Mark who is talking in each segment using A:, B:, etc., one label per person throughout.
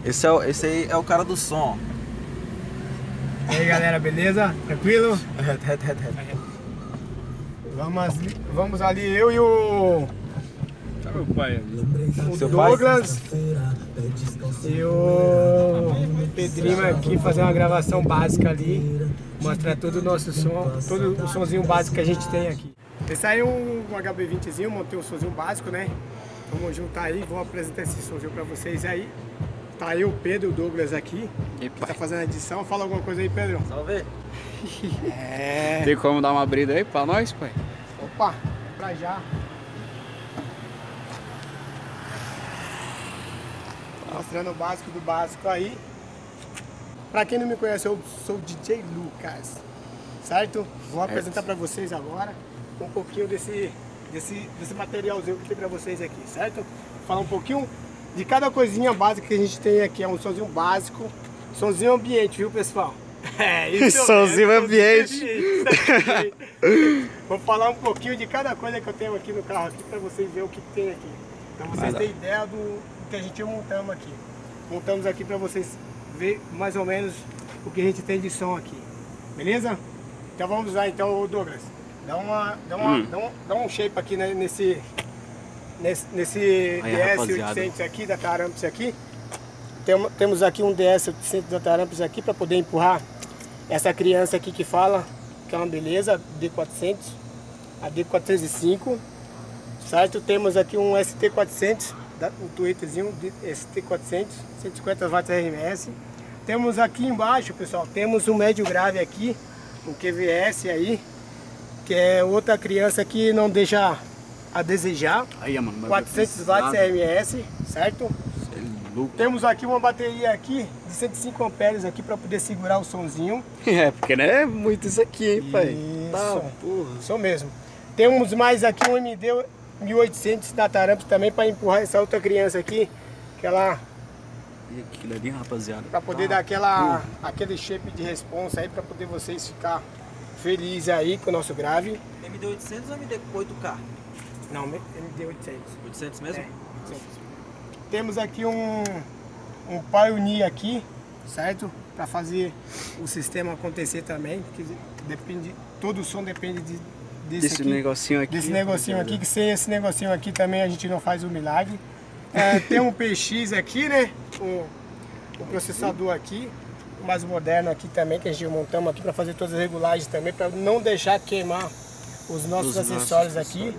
A: Esse aí é o cara do som.
B: E aí galera, beleza? Tranquilo? Vamos ali, eu e o
C: Meu pai.
B: O Douglas e o Pedrinho aqui fazer uma gravação básica ali, mostrar todo o nosso som, todo o sonzinho básico que a gente tem aqui. Esse aí é um HB20zinho, montei um sonzinho básico, né? Vamos juntar aí, vou apresentar esse sonzinho pra vocês aí. Tá aí o Pedro e o Douglas aqui, que tá fazendo a edição. Fala alguma coisa aí, Pedro.
A: Salve.
C: Tem como dar uma brida aí pra nós, pai?
B: Opa, pra já. Mostrando o básico do básico aí. Pra quem não me conhece, eu sou o DJ Lucas, certo? Vou apresentar pra vocês agora um pouquinho desse materialzinho que tem pra vocês aqui, certo? Falar um pouquinho de cada coisinha básica que a gente tem aqui. É um sonzinho básico, sonzinho ambiente, viu, pessoal? É isso.
C: Sonzinho ambiente.
B: Vou falar um pouquinho de cada coisa que eu tenho aqui no carro aqui pra vocês verem o que tem aqui. Então vocês têm ideia do que a gente montamos aqui. Montamos aqui pra vocês verem mais ou menos o que a gente tem de som aqui. Beleza? Então vamos lá então, Douglas. Dá um shape aqui nesse DS800 aqui da Tarampis aqui. Temos aqui um DS800 da Tarampis aqui para poder empurrar essa criança aqui que fala, que é uma beleza, D400, a D405, certo? Temos aqui um ST400, um Twitterzinho ST400, 150 watts RMS. Temos aqui embaixo, pessoal, temos um médio grave aqui, um QVS aí, que é outra criança que não deixa a desejar. Aí, mano, 400 watts RMS, certo? Temos aqui uma bateria aqui de 105 amperes aqui para poder segurar o sonzinho.
C: É, porque não é muito isso aqui, hein, pai?
B: Isso,
C: tá, porra.
B: Isso mesmo. Temos mais aqui um MD 1800 da Tarampis também para empurrar essa outra criança aqui, que ela...
A: E aquilo ali, rapaziada.
B: Para poder dar aquele shape de responsa aí, para poder vocês ficar felizes aí com o nosso grave.
A: MD 800 ou MD 8K?
B: Não, MD 800.
A: 800 mesmo?
B: É, 800. Temos aqui um Pioneer aqui, certo? Para fazer o sistema acontecer também, que depende, todo o som depende desse
C: negocinho aqui.
B: Desse negocinho aqui, que sem esse negocinho aqui também a gente não faz o milagre. Tem um PX aqui, né? Um processador aqui, mais moderno aqui também, que a gente montamos aqui para fazer todas as regulagens também, para não deixar queimar os nossos acessórios aqui.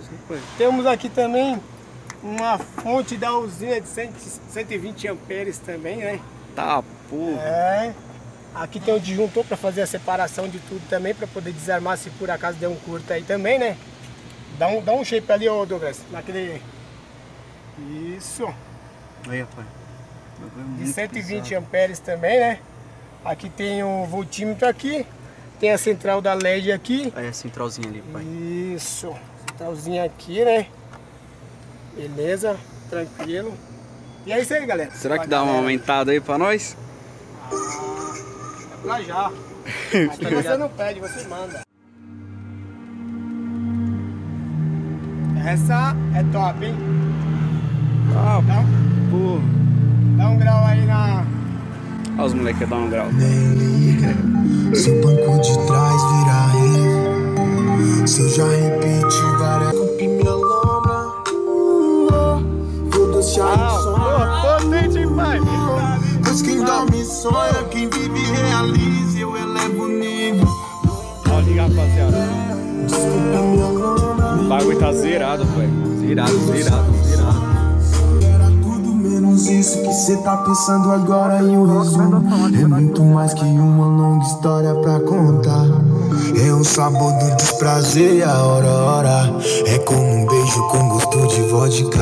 B: Temos aqui também uma fonte da usina de 120 amperes também, né?
C: Tá, porra.
B: Aqui tem o disjuntor para fazer a separação de tudo também, para poder desarmar se por acaso der um curto aí também, né? Dá um shape ali, ô Douglas, naquele... Isso.
C: Aí, rapaz.
B: De 120 amperes também, né? Aqui tem o voltímetro aqui, tem a central da LED aqui.
A: Aí a centralzinha ali, pai.
B: Isso, centralzinha aqui, né? Beleza, tranquilo. E é isso aí, galera.
C: Será que dá uma aumentada aí pra nós?
B: É pra já. Aqui você não pede, você manda. Essa é top, hein?
C: Ah, porra.
B: Dá um grau aí na...
C: Olha os moleques dão um grau.
D: Nem liga, se o banco de trás virar rei. Se eu já repeti várias... Cumpri minha lombra. Vou deixar o sonho.
C: Potente, pai.
D: Pois quem dorme sonha, quem vive realiza. Eu elevo o nível.
C: Olha, rapaziada.
D: Desculpa minha lombra.
C: O bagulho tá zerado, pai. Zerado.
D: Era tudo menos isso que cê tá pensando agora em um resumo. É muito mais que uma longa história pra contar. É o sabor do desprazer e a hora. É como um beijo com gosto de vodka.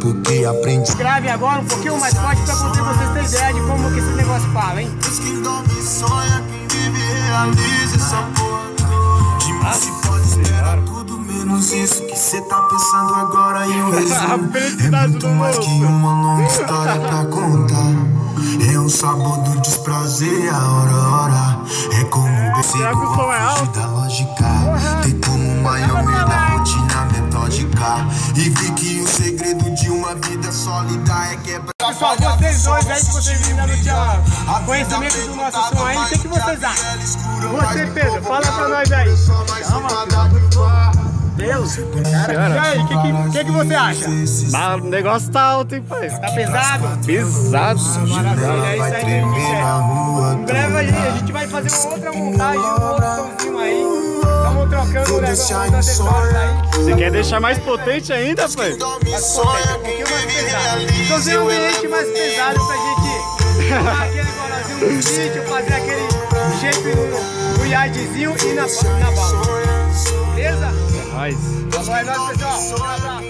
D: Porque aprende.
B: Grave agora um pouquinho mais forte pra poder vocês terem ideia de como que esse negócio fala, hein?
D: Pois quem dorme sonha, quem vive realiza essa porra toda. De mais se pode esperar tudo menos isso que cê tá pensando agora em um resumo. É muito mais que uma longa história pra contar. É o sabor do desprazer e a hora. É como um beijo ao fugir da lógica. Tem como maionese da rotina metódica. E vi que o segredo de uma vida sólida é quebrar.
B: Pessoal, vocês dois aí que vocês ainda não tinham conhecimento do nosso som aí, o que vocês acham? Você, Pedro, fala pra nós aí. Deus! E aí, o que você acha?
C: O negócio tá alto, hein, pai?
B: Tá pesado?
C: Pesado.
B: Maravilha, é isso aí, Michel. Em breve a gente vai fazer uma outra montagem, um outro somzinho aí. Estamos trocando o negócio, outros acessórios aí.
C: Você quer deixar mais potente ainda, pai?
B: Mais potente, um pouquinho mais pesado. Fazer um ambiente mais pesado pra gente tomar aquele golazinho no sítio, fazer aquele shape no yardzinho e na balsa. Beleza?
C: É nóis.
B: Tá bom, é nóis, pessoal. Um abraço.